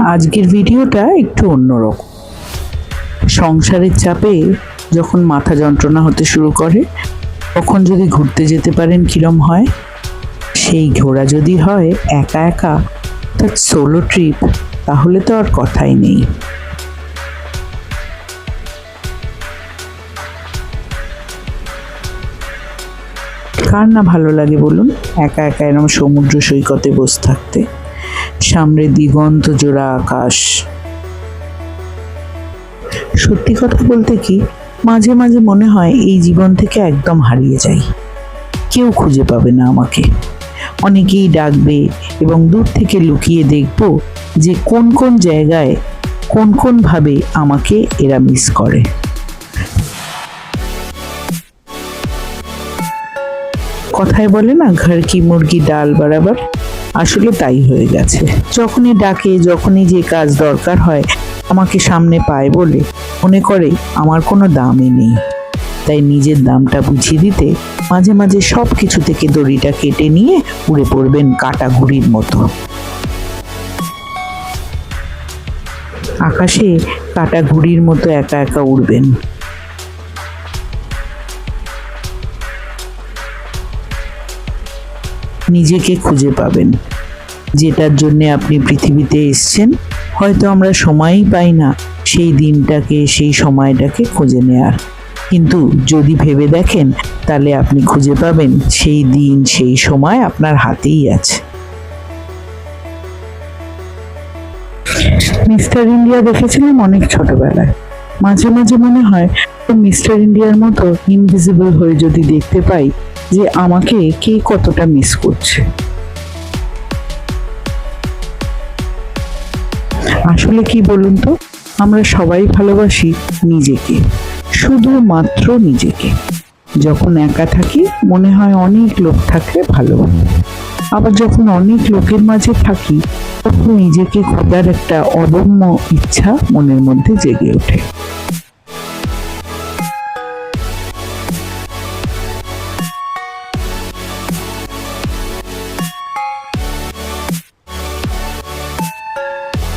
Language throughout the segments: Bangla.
আজকের ভিডিওটা একটু অন্যরকম। সংসারের চাপে যখন মাথা যন্ত্রণা হতে শুরু করে তখন যদি ঘুরতে যেতে পারেন কিরম হয়। সেই ঘোরা যদি হয় একা একা, অর্থাৎ সোলো ট্রিপ, তাহলে তো আর কথাই নেই। কার না ভালো লাগে বলুন একা একা এরকম সমুদ্র সৈকতে বসে থাকতে, সামনে দিগন্ত জোড়া আকাশ। সত্যি কথা বলতে কি, মাঝে মাঝে মনে হয় এই জীবন থেকে একদম হারিয়ে যাই, কেউ খুঁজে পাবে না আমাকে। অনেকেই ডাকবে এবং দূর থেকে লুকিয়ে দেখব যে কোন কোন জায়গায় কোন কোন ভাবে আমাকে এরা মিস করে। কথায় বলে না, ঘর কি মুরগি ডাল বরাবর, আসলে তাই হয়ে গেছে। যখনই ডাকে, যখনই যে কাজ দরকার হয়, আমাকে সামনে পায় বলে মনে করে আমার কোনো দামই নেই। তাই নিজের দামটা বুঝিয়ে দিতে মাঝে মাঝে সব কিছু থেকে দড়িটা কেটে নিয়ে উড়ে পড়বেন কাটা ঘুড়ির মতো। আকাশে কাটা ঘুড়ির মতো একা একা উড়বেন। নিজেকে খুঁজে পাবেন, যেটার জন্য আপনি পৃথিবীতে এসেছেন। হয়তো আমরা সময়ই পাই না সেই দিনটাকে, সেই সময়টাকে খুঁজে নেয়ার, কিন্তু যদি ভেবে দেখেন তাহলে আপনি খুঁজে পাবেন সেই দিন, সেই সময় আপনার হাতেই আছে। মিস্টার ইন্ডিয়া দেখেছিলাম অনেক ছোটবেলায়। মাঝে মাঝে মনে হয় মিস্টার ইন্ডিয়ার মতো ইনভিজিবল হয়ে যদি দেখতে পাই যে আমাকে কে কতটা মিস করছে। আসলে কি বলুন তো, আমরা সবাই ভালোবাসি নিজেকে, শুধুমাত্র নিজেকে। যখন একা থাকি মনে হয় অনেক লোক থাকলে ভালো, আবার যখন অনেক লোকের মাঝে থাকি তখন নিজেকে খোঁজার একটা অদম্য ইচ্ছা মনের মধ্যে জেগে ওঠে।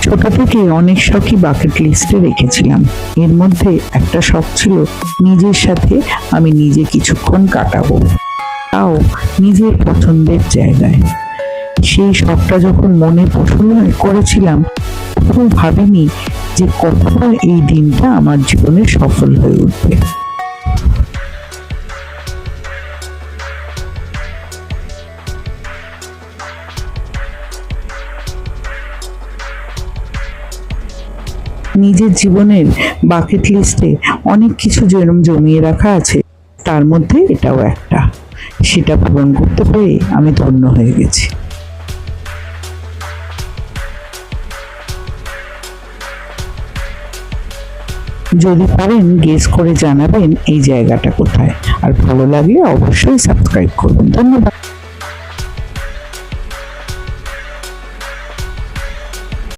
ছোট থেকে অনেক শখই বাকেট লিস্টে রেখেছিলাম। এর মধ্যে একটা শখ ছিল নিজের সাথে আমি নিজে কিছুক্ষণ কাটাবো, তাও নিজের পছন্দের জায়গায়। সেই শখটা যখন মনে পোষণ করেছিলাম তখন ভাবিনি যে কখনো এই দিনটা আমার জীবনে সফল হয়ে উঠবে। নিজের জীবনের বাকেট লিস্টে অনেক কিছু জমিয়ে রাখা আছে, তার মধ্যে এটাও একটা। সেটা পূরণ করতে পেরে আমি ধন্য হয়ে গেছি। যদি পারেন গেস করে জানাবেন এই জায়গাটা কোথায়, আর ভালো লাগলে অবশ্যই সাবস্ক্রাইব করবেন। ধন্যবাদ।